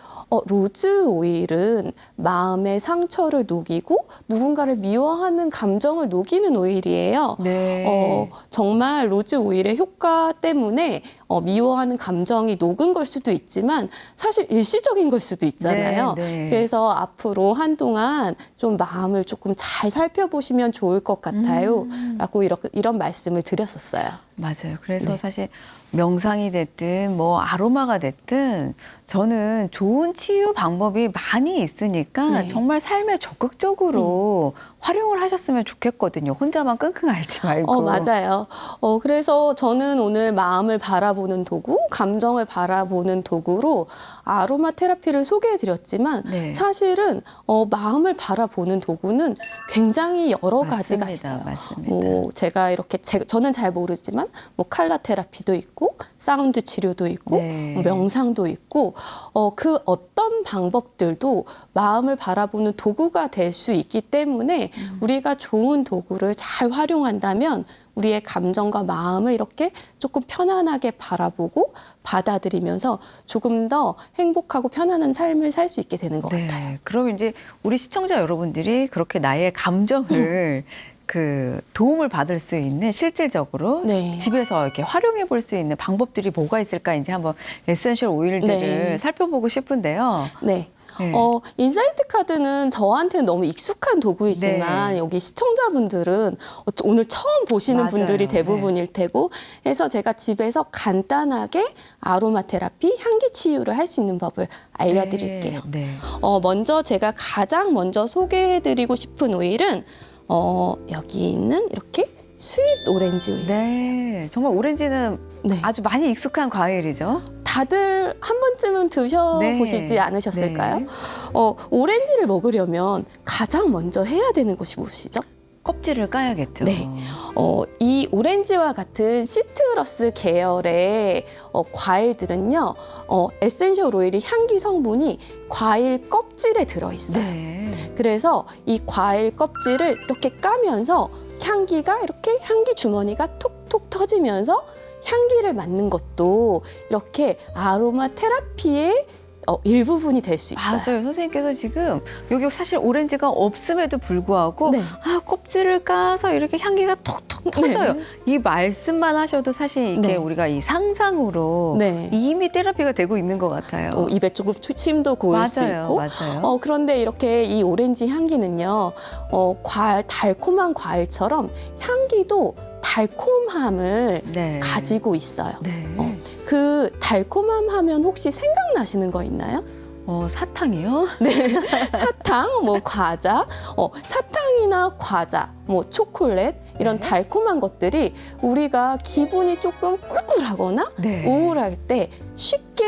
로즈 오일은 마음의 상처를 녹이고 누군가를 미워하는 감정을 녹이는 오일이에요. 네. 정말 로즈 오일의 효과 때문에 미워하는 감정이 녹은 걸 수도 있지만 사실 일시적인 걸 수도 있잖아요. 네. 그래서 앞으로 한동안 좀 마음을 조금 잘 살펴보시면 좋을 것 같아요. 라고 이런 말씀을 드렸었어요. 맞아요. 그래서 사실 명상이 됐든 뭐 아로마가 됐든 저는 좋은 치유 방법이 많이 있으니까 정말 삶에 적극적으로 활용을 하셨으면 좋겠거든요. 혼자만 끙끙 앓지 말고. 맞아요. 그래서 저는 오늘 마음을 바라보는 도구, 감정을 바라보는 도구로 아로마 테라피를 소개해드렸지만 사실은 마음을 바라보는 도구는 굉장히 여러 가지가 있어요. 맞습니다. 제가 이렇게 저는 잘 모르지만 칼라 테라피도 있고 사운드 치료도 있고 명상도 있고 그 어떤 방법들도 마음을 바라보는 도구가 될 수 있기 때문에 우리가 좋은 도구를 잘 활용한다면 우리의 감정과 마음을 이렇게 조금 편안하게 바라보고 받아들이면서 조금 더 행복하고 편안한 삶을 살 수 있게 되는 것 같아요. 그럼 이제 우리 시청자 여러분들이 그렇게 나의 감정을 도움을 받을 수 있는 실질적으로 집에서 이렇게 활용해 볼 수 있는 방법들이 뭐가 있을까 이제 한번 에센셜 오일들을 살펴보고 싶은데요. 네. 인사이트 카드는 저한테는 너무 익숙한 도구이지만 네. 여기 시청자분들은 오늘 처음 보시는 맞아요. 분들이 대부분일 테고 해서 제가 집에서 간단하게 아로마 테라피, 향기 치유를 할 수 있는 법을 알려드릴게요. 네. 먼저 제가 가장 먼저 소개해드리고 싶은 오일은 여기 있는 이렇게 스윗 오렌지 오일. 네. 정말 오렌지는 네. 아주 많이 익숙한 과일이죠. 다들 한 번쯤은 드셔보시지 네. 않으셨을까요? 네. 오렌지를 먹으려면 가장 먼저 해야 되는 것이 무엇이죠? 껍질을 까야겠죠. 네. 이 오렌지와 같은 시트러스 계열의 과일들은요, 에센셜 오일이 향기 성분이 과일 껍질에 들어있어요. 네. 그래서 이 과일 껍질을 이렇게 까면서 향기가 이렇게 향기 주머니가 톡톡 터지면서 향기를 맡는 것도 이렇게 아로마 테라피의 일부분이 될 수 있어요. 맞아요. 선생님께서 지금 여기 사실 오렌지가 없음에도 불구하고 네. 껍질을 까서 이렇게 향기가 톡톡 터져요. 네. 이 말씀만 하셔도 사실 이게 네. 우리가 이 상상으로 네. 이미 테라피가 되고 있는 것 같아요. 입에 조금 침도 고일 수 맞아요. 있고. 맞아요. 그런데 이렇게 이 오렌지 향기는요, 달콤한 과일처럼 향기도 달콤함을 네. 가지고 있어요. 네. 그 달콤함 하면 혹시 생각나시는 거 있나요? 사탕이요? 사탕, 과자, 사탕이나 과자, 초콜릿 이런 네. 달콤한 것들이 우리가 기분이 조금 꿀꿀하거나 네. 우울할 때 쉽게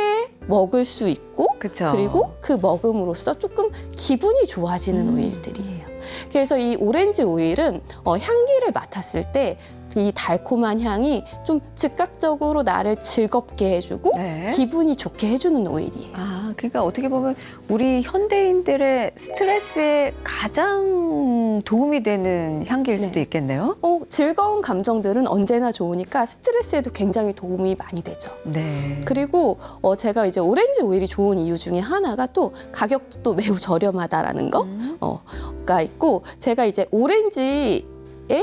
먹을 수 있고 그쵸. 그리고 그 먹음으로써 조금 기분이 좋아지는 오일들이에요. 그래서 이 오렌지 오일은 향기를 맡았을 때 이 달콤한 향이 좀 즉각적으로 나를 즐겁게 해주고 네. 기분이 좋게 해주는 오일이에요. 그러니까 어떻게 보면 우리 현대인들의 스트레스에 가장 도움이 되는 향기일 수도 네. 있겠네요. 즐거운 감정들은 언제나 좋으니까 스트레스에도 굉장히 도움이 많이 되죠. 네. 그리고 제가 이제 오렌지 오일이 좋은 이유 중에 하나가 또 가격도 또 매우 저렴하다라는 거가 있고 제가 이제 오렌지의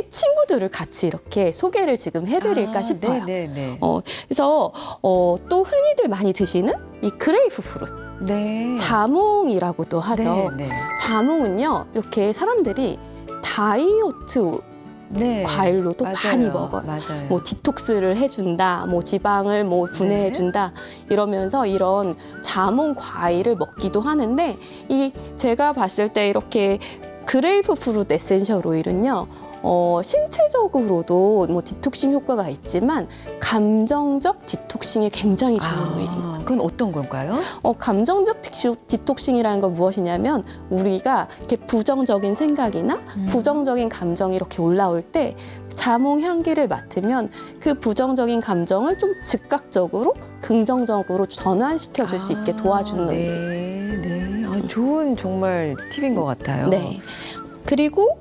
친구들을 같이 이렇게 소개를 지금 해드릴까 싶어요. 네네네. 그래서 또 흔히들 많이 드시는 이 그레이프 프루트, 네. 자몽이라고도 하죠. 네. 자몽은요, 이렇게 사람들이 다이어트 네. 과일로도 맞아요. 많이 먹어요. 맞아요. 디톡스를 해준다, 지방을 분해해준다 이러면서 이런 자몽 과일을 먹기도 하는데 제가 봤을 때 이렇게 그레이프 프루트 에센셜 오일은요. 신체적으로도 디톡싱 효과가 있지만 감정적 디톡싱에 굉장히 좋은 오일인 거예요. 그건 어떤 건가요? 감정적 디톡싱이라는 건 무엇이냐면 우리가 이렇게 부정적인 생각이나 부정적인 감정이 이렇게 올라올 때 자몽 향기를 맡으면 그 부정적인 감정을 좀 즉각적으로 긍정적으로 전환시켜 줄 수 있게 도와주는 오일이에요. 네. 좋은 정말 팁인 것 같아요. 네. 그리고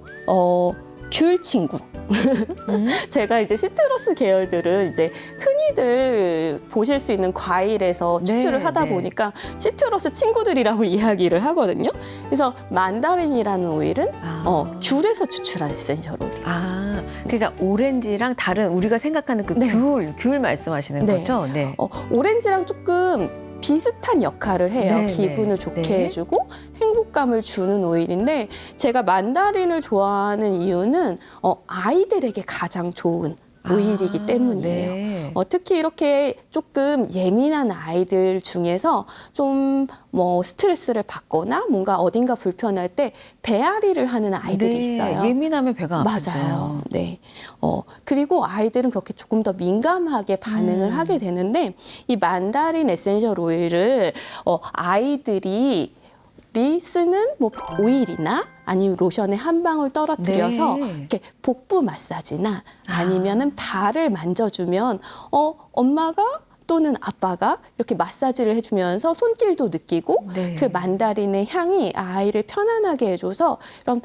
귤 친구. 제가 이제 시트러스 계열들은 이제 흔히들 보실 수 있는 과일에서 추출을 하다 보니까 시트러스 친구들이라고 이야기를 하거든요. 그래서 만다린이라는 오일은 귤에서 추출한 에센셜 오일. 그러니까 오렌지랑 다른 우리가 생각하는 그 귤 말씀하시는 거죠? 네. 오렌지랑 조금 비슷한 역할을 해요. 네, 기분을 네. 좋게 네. 해주고 행복감을 주는 오일인데 제가 만다린을 좋아하는 이유는 아이들에게 가장 좋은 오일이기 때문이에요. 네. 특히 이렇게 조금 예민한 아이들 중에서 좀 스트레스를 받거나 뭔가 어딘가 불편할 때 배앓이를 하는 아이들이 있어요. 예민하면 배가 아프죠. 맞아요. 네. 그리고 아이들은 그렇게 조금 더 민감하게 반응을 하게 되는데 이 만다린 에센셜 오일을 아이들이 쓰는 오일이나 아니면 로션에 한 방울 떨어뜨려서 이렇게 복부 마사지나 아니면은 발을 만져주면 엄마가 또는 아빠가 이렇게 마사지를 해주면서 손길도 느끼고 그 만다린의 향이 아이를 편안하게 해줘서 이런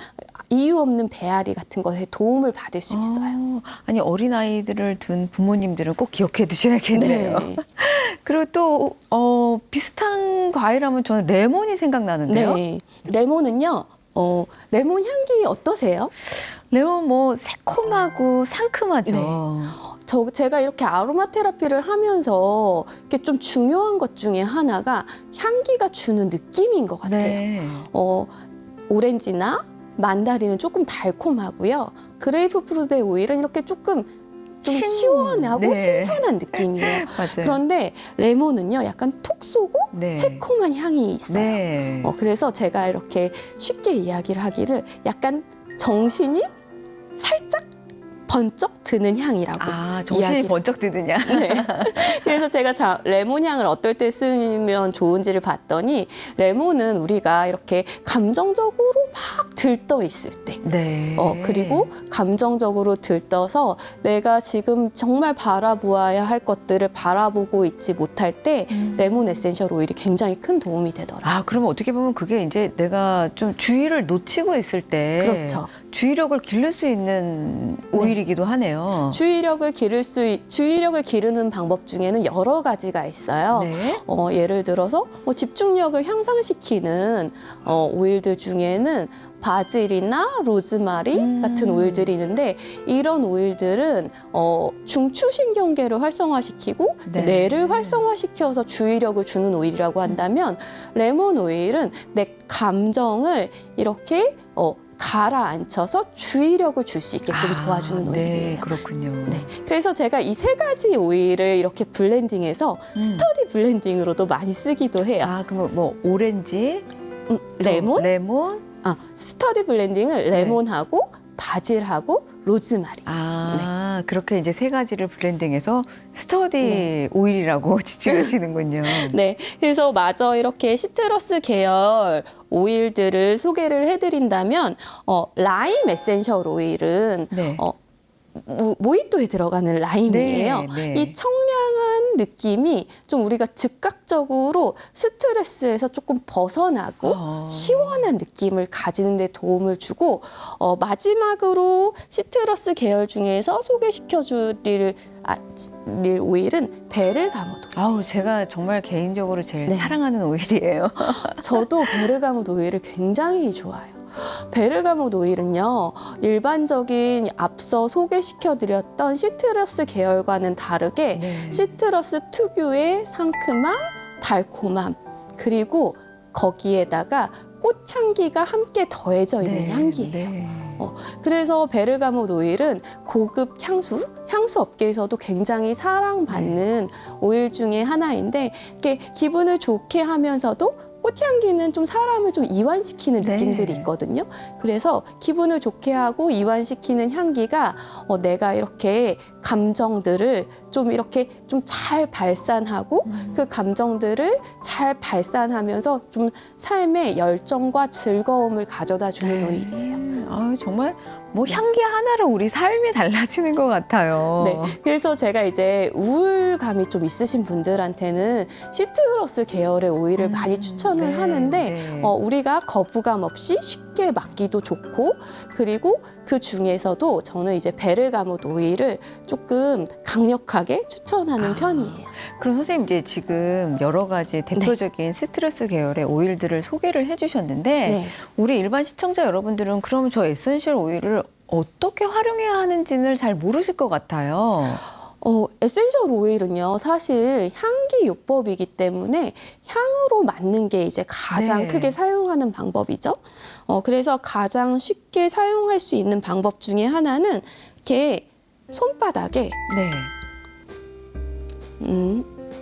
이유 없는 배앓이 같은 것에 도움을 받을 수 있어요. 아니 어린아이들을 둔 부모님들은 꼭 기억해 두셔야겠네요. 네. 그리고 또 비슷한 과일하면 저는 레몬이 생각나는데요. 네. 레몬은요. 레몬 향기 어떠세요? 레몬 새콤하고 상큼하죠. 제가 이렇게 아로마 테라피를 하면서 이렇게 좀 중요한 것 중에 하나가 향기가 주는 느낌인 것 같아요. 네. 오렌지나 만다린은 조금 달콤하고요. 그레이프프루트의 오일은 이렇게 조금 좀 시원하고 네. 신선한 느낌이에요. 맞아요. 그런데 레몬은요, 약간 톡 쏘고 네. 새콤한 향이 있어요. 네. 그래서 제가 이렇게 쉽게 이야기를 하기를 약간 정신이 살짝 번쩍 드는 향이라고. 정신이 이야기를- 번쩍 드느냐. 네. 그래서 제가 레몬 향을 어떨 때 쓰면 좋은지를 봤더니 레몬은 우리가 이렇게 감정적으로 막 들떠 있을 때 네. 그리고 감정적으로 들떠서 내가 지금 정말 바라보아야 할 것들을 바라보고 있지 못할 때 레몬 에센셜 오일이 굉장히 큰 도움이 되더라고요. 그러면 어떻게 보면 그게 이제 내가 좀 주의를 놓치고 있을 때 그렇죠. 주의력을 기를 수 있는 오일이기도 하네요. 주의력을 기르는 방법 중에는 여러 가지가 있어요. 네. 예를 들어서 집중력을 향상시키는 오일들 중에는 바질이나 로즈마리 같은 오일들이 있는데 이런 오일들은 중추신경계를 활성화시키고 네. 뇌를 활성화시켜서 주의력을 주는 오일이라고 한다면 레몬 오일은 내 감정을 이렇게 가라앉혀서 주의력을 줄 수 있게끔 도와주는 오일이에요. 네, 그렇군요. 네, 그래서 제가 이 세 가지 오일을 이렇게 블렌딩해서 스터디 블렌딩으로도 많이 쓰기도 해요. 그럼 뭐 오렌지, 레몬, 스터디 블렌딩을 레몬하고 바질하고 로즈마리. 그렇게 이제 세 가지를 블렌딩해서 스터디 오일이라고 지칭하시는군요. 네, 그래서 마저 이렇게 시트러스 계열 오일들을 소개를 해드린다면 라임 에센셜 오일은 네. 모히또에 들어가는 라임이에요. 네, 네. 이 청량한 느낌이 좀 우리가 즉각적으로 스트레스에서 조금 벗어나고 시원한 느낌을 가지는 데 도움을 주고 마지막으로 시트러스 계열 중에서 소개시켜드릴 오일은 베르가모트. 제가 정말 개인적으로 제일 네. 사랑하는 오일이에요. 저도 베르가모트 오일을 굉장히 좋아해요. 베르가모트 오일은요, 일반적인 앞서 소개시켜드렸던 시트러스 계열과는 다르게 네. 시트러스 특유의 상큼함, 달콤함, 그리고 거기에다가 꽃향기가 함께 더해져 있는 향기예요. 네. 그래서 베르가모트 오일은 고급 향수 업계에서도 굉장히 사랑받는 오일 중에 하나인데 이렇게 기분을 좋게 하면서도 꽃향기는 좀 사람을 좀 이완시키는 네. 느낌들이 있거든요. 그래서 기분을 좋게 하고 이완시키는 향기가 내가 이렇게 감정들을 좀 이렇게 좀 잘 발산하고 그 감정들을 잘 발산하면서 좀 삶의 열정과 즐거움을 가져다 주는 네. 오일이에요. 정말 뭐 향기 하나로 우리 삶이 달라지는 것 같아요. 네, 그래서 제가 이제 우울감이 좀 있으신 분들한테는 시트러스 계열의 오일을 많이 추천을 네, 하는데 네. 우리가 거부감 없이 쉽게 맡기도 좋고 그리고 그 중에서도 저는 이제 베르가모트 오일을 조금 강력하게 추천하는 편이에요. 그럼 선생님 이제 지금 여러 가지 대표적인 스트레스 계열의 오일들을 소개를 해주셨는데 네. 우리 일반 시청자 여러분들은 그럼 저 에센셜 오일을 어떻게 활용해야 하는지를 잘 모르실 것 같아요. 에센셜 오일은요, 사실 향기 요법이기 때문에 향으로 맞는 게 이제 가장 네. 크게 사용하는 방법이죠. 그래서 가장 쉽게 사용할 수 있는 방법 중에 하나는 이렇게 손바닥에 네.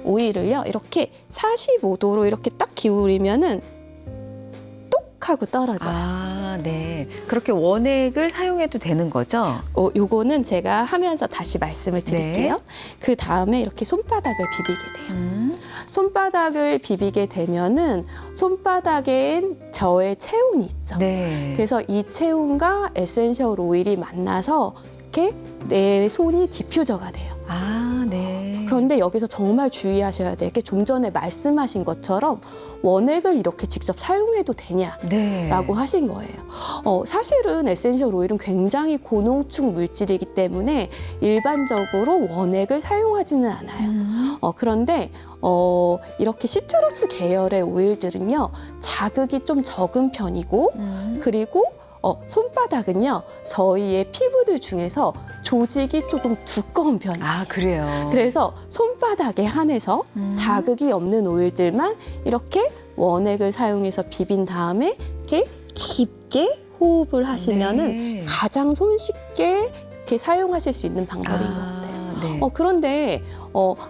오일을요, 이렇게 45도로 이렇게 딱 기울이면은 똑 하고 떨어져요. 네. 그렇게 원액을 사용해도 되는 거죠? 요거는 제가 하면서 다시 말씀을 드릴게요. 그 다음에 이렇게 손바닥을 비비게 돼요. 손바닥을 비비게 되면은 손바닥엔 저의 체온이 있죠. 네. 그래서 이 체온과 에센셜 오일이 만나서 이렇게 내 손이 디퓨저가 돼요. 네. 그런데 여기서 정말 주의하셔야 될 게 좀 전에 말씀하신 것처럼 원액을 이렇게 직접 사용해도 되냐라고 네. 하신 거예요. 사실은 에센셜 오일은 굉장히 고농축 물질이기 때문에 일반적으로 원액을 사용하지는 않아요. 그런데 이렇게 시트러스 계열의 오일들은요, 자극이 좀 적은 편이고 그리고 손바닥은요, 저희의 피부들 중에서 조직이 조금 두꺼운 편이에요. 아, 그래요. 그래서 손바닥에 한해서 자극이 없는 오일들만 이렇게 원액을 사용해서 비빈 다음에 이렇게 깊게 호흡을 하시면은 네. 가장 손쉽게 이렇게 사용하실 수 있는 방법인 것 같아요. 네. 그런데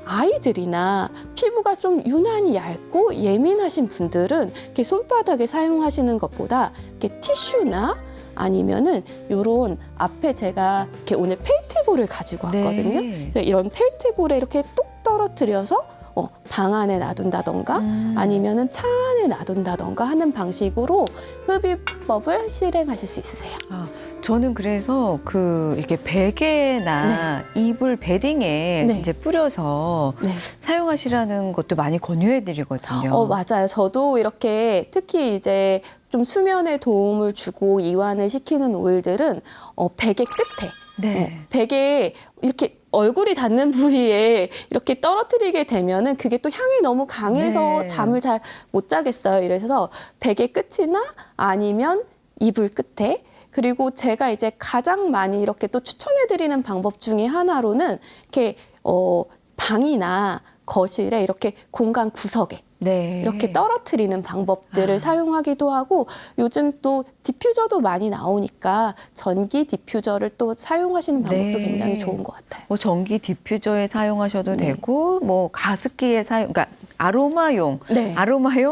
아이들이나 피부가 좀 유난히 얇고 예민하신 분들은 이렇게 손바닥에 사용하시는 것보다 이렇게 티슈나 아니면은 요런 앞에 제가 이렇게 오늘 펠트볼을 가지고 왔거든요. 네. 그래서 이런 펠트볼에 이렇게 똑 떨어뜨려서 방 안에 놔둔다던가 아니면은 차 안에 놔둔다던가 하는 방식으로 흡입법을 실행하실 수 있으세요. 아, 저는 그래서 이렇게 베개나 이불 베딩에 네. 이제 뿌려서 네. 사용하시라는 것도 많이 권유해드리거든요. 맞아요. 저도 이렇게 특히 이제 좀 수면에 도움을 주고 이완을 시키는 오일들은 베개 끝에 네. 베개에 이렇게 얼굴이 닿는 부위에 이렇게 떨어뜨리게 되면은 그게 또 향이 너무 강해서 네. 잠을 잘 못 자겠어요. 이래서 베개 끝이나 아니면 이불 끝에, 그리고 제가 이제 가장 많이 이렇게 또 추천해드리는 방법 중에 하나로는 이렇게 방이나 거실에 이렇게 공간 구석에 네. 이렇게 떨어뜨리는 방법들을 아. 사용하기도 하고, 요즘 또 디퓨저도 많이 나오니까 전기 디퓨저를 또 사용하시는 방법도 네. 굉장히 좋은 것 같아요. 뭐 전기 디퓨저에 사용하셔도 네. 되고, 뭐 가습기에 그러니까 아로마용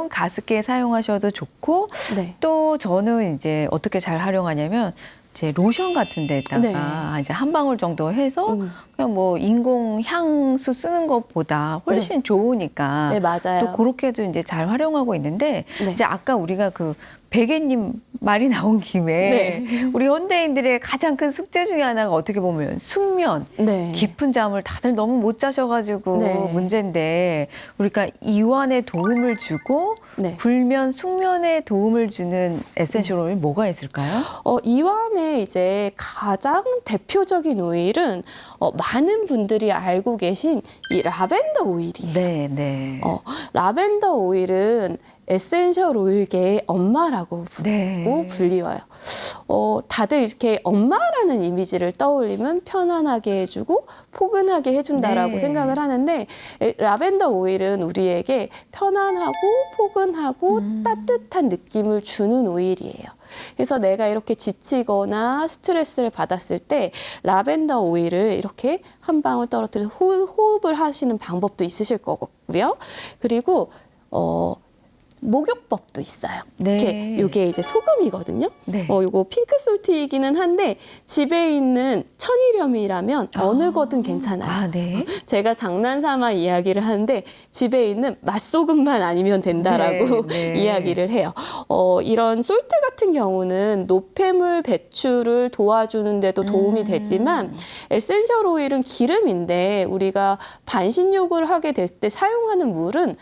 가습기에 사용하셔도 좋고, 네. 또 저는 이제 어떻게 잘 활용하냐면 제 로션 같은 데다가 이제 한 방울 정도 해서 그냥 뭐 인공 향수 쓰는 것보다 훨씬 좋으니까 네, 맞아요. 또 그렇게도 이제 잘 활용하고 있는데, 네. 이제 아까 우리가 베개님 말이 나온 김에 우리 현대인들의 가장 큰 숙제 중에 하나가 어떻게 보면 숙면, 네. 깊은 잠을 다들 너무 못 자셔가지고 네. 문제인데, 우리가 이완에 도움을 주고 네. 불면 숙면에 도움을 주는 에센셜 오일 뭐가 있을까요? 이완의 이제 가장 대표적인 오일은 많은 분들이 알고 계신 이 라벤더 오일이에요. 네, 네. 라벤더 오일은 에센셜 오일계의 엄마라고 네. 불리워요. 다들 이렇게 엄마라는 이미지를 떠올리면 편안하게 해주고 포근하게 해준다라고 네. 생각을 하는데, 라벤더 오일은 우리에게 편안하고 포근하고 따뜻한 느낌을 주는 오일이에요. 그래서 내가 이렇게 지치거나 스트레스를 받았을 때 라벤더 오일을 이렇게 한 방울 떨어뜨려서 호흡을 하시는 방법도 있으실 거고요. 그리고 목욕법도 있어요. 네. 이게 이제 소금이거든요. 네. 요거 핑크솔트이기는 한데 집에 있는 천일염이라면 어느 거든 괜찮아요. 아, 네. 제가 장난삼아 이야기를 하는데 집에 있는 맛소금만 아니면 된다라고 네, 네. 이야기를 해요. 이런 솔트 같은 경우는 노폐물 배출을 도와주는 데도 도움이 되지만, 에센셜 오일은 기름인데 우리가 반신욕을 하게 될 때 사용하는 물은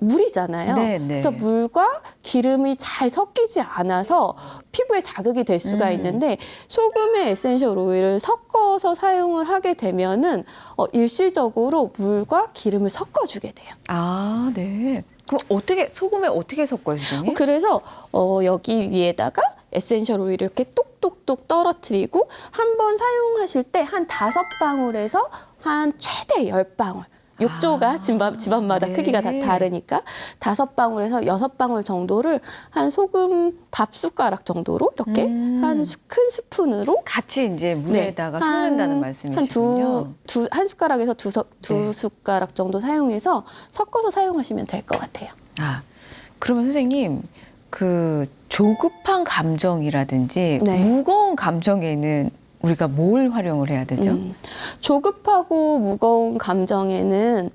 물이잖아요. 네, 네. 그래서 물과 기름이 잘 섞이지 않아서 피부에 자극이 될 수가 있는데, 소금의 에센셜 오일을 섞어서 사용을 하게 되면은 일시적으로 물과 기름을 섞어주게 돼요. 아, 네. 그럼 소금에 어떻게 섞어요, 선생님? 그래서 여기 위에다가 에센셜 오일을 이렇게 똑똑똑 떨어뜨리고, 한 번 사용하실 때 한 5방울에서 한 최대 10방울. 욕조가 집안마다 네. 크기가 다 다르니까 5방울에서 6방울 정도를 한 소금 밥 숟가락 정도로 이렇게 한 큰 스푼으로 같이 이제 물에다가 섞는다는 말씀이시군요. 한 숟가락에서 두 숟가락 정도 사용해서 섞어서 사용하시면 될 것 같아요. 아, 그러면 선생님, 조급한 감정이라든지 무거운 감정에는 우리가 뭘 활용을 해야 되죠? 조급하고 무거운 감정에는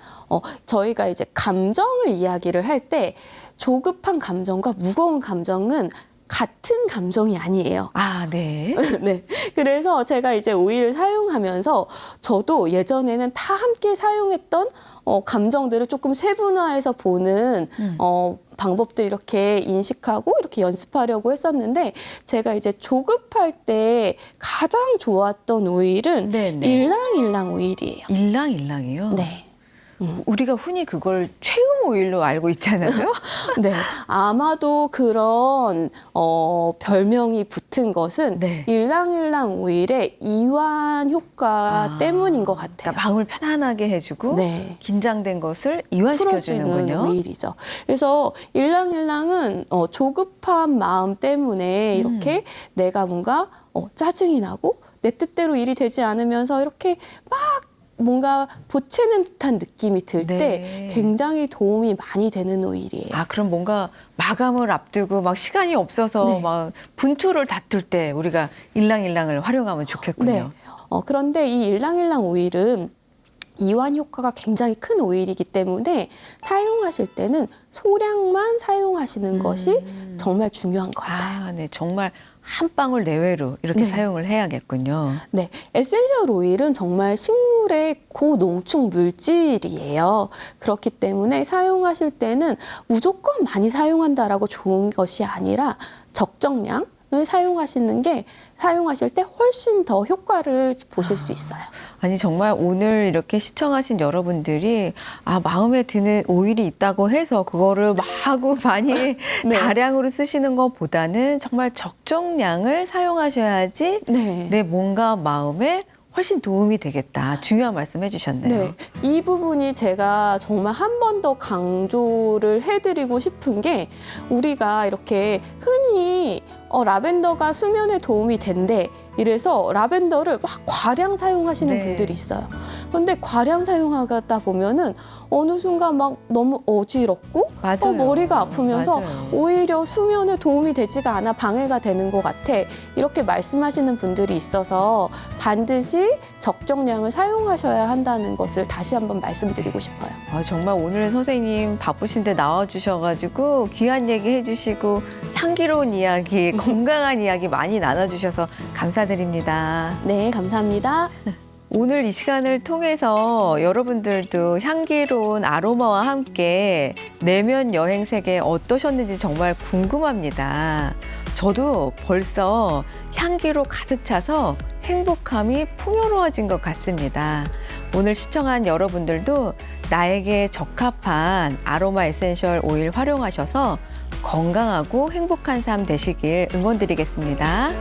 저희가 이제 감정을 이야기를 할 때 조급한 감정과 무거운 감정은 같은 감정이 아니에요. 아, 네. 네. 그래서 제가 이제 오일을 사용하면서 저도 예전에는 다 함께 사용했던 감정들을 조금 세분화해서 보는 방법들 이렇게 인식하고 이렇게 연습하려고 했었는데, 제가 이제 조급할 때 가장 좋았던 오일은 네네. 일랑일랑 오일이에요. 일랑일랑이요? 네. 우리가 흔히 그걸 최음 오일로 알고 있잖아요. 네, 아마도 그런 별명이 붙은 것은 네. 일랑일랑 오일의 이완 효과 때문인 것 같아요. 그러니까 마음을 편안하게 해주고 네. 긴장된 것을 이완시켜주는군요. 풀어주는 오일이죠. 그래서 일랑일랑은 조급한 마음 때문에 이렇게 내가 뭔가 짜증이 나고 내 뜻대로 일이 되지 않으면서 이렇게 막 뭔가 보채는 듯한 느낌이 들 때 네. 굉장히 도움이 많이 되는 오일이에요. 아, 그럼 뭔가 마감을 앞두고 막 시간이 없어서 네. 막 분투를 다툴 때 우리가 일랑일랑을 활용하면 좋겠군요. 네. 그런데 이 일랑일랑 오일은 이완 효과가 굉장히 큰 오일이기 때문에 사용하실 때는 소량만 사용하시는 것이 정말 중요한 것 같아요. 아, 네. 정말 한 방울 내외로 이렇게 네. 사용을 해야겠군요. 네, 에센셜 오일은 정말 식물의 고농축 물질이에요. 그렇기 때문에 사용하실 때는 무조건 많이 사용한다라고 좋은 것이 아니라 적정량을 사용하실 때 훨씬 더 효과를 보실 수 있어요. 아니, 정말 오늘 이렇게 시청하신 여러분들이 마음에 드는 오일이 있다고 해서 그거를 마구 많이 네. 다량으로 쓰시는 것보다는 정말 적정량을 사용하셔야지 네. 내 몸과 마음에 훨씬 도움이 되겠다. 중요한 말씀 해주셨네요. 네, 이 부분이 제가 정말 한 번 더 강조를 해드리고 싶은 게 우리가 이렇게 흔히 라벤더가 수면에 도움이 된대 이래서 라벤더를 막 과량 사용하시는 네. 분들이 있어요. 그런데 과량 사용하다 보면은 어느 순간 막 너무 어지럽고 맞아요. 머리가 아프면서 맞아요. 오히려 수면에 도움이 되지가 않아 방해가 되는 것 같아. 이렇게 말씀하시는 분들이 있어서 반드시 적정량을 사용하셔야 한다는 것을 다시 한번 말씀드리고 싶어요. 정말 오늘 선생님 바쁘신데 나와주셔가지고 귀한 얘기 해주시고 향기로운 이야기, 건강한 이야기 많이 나눠주셔서 감사드립니다. 네, 감사합니다. 오늘 이 시간을 통해서 여러분들도 향기로운 아로마와 함께 내면 여행 세계 어떠셨는지 정말 궁금합니다. 저도 벌써 향기로 가득 차서 행복함이 풍요로워진 것 같습니다. 오늘 시청한 여러분들도 나에게 적합한 아로마 에센셜 오일 활용하셔서 건강하고 행복한 삶 되시길 응원드리겠습니다.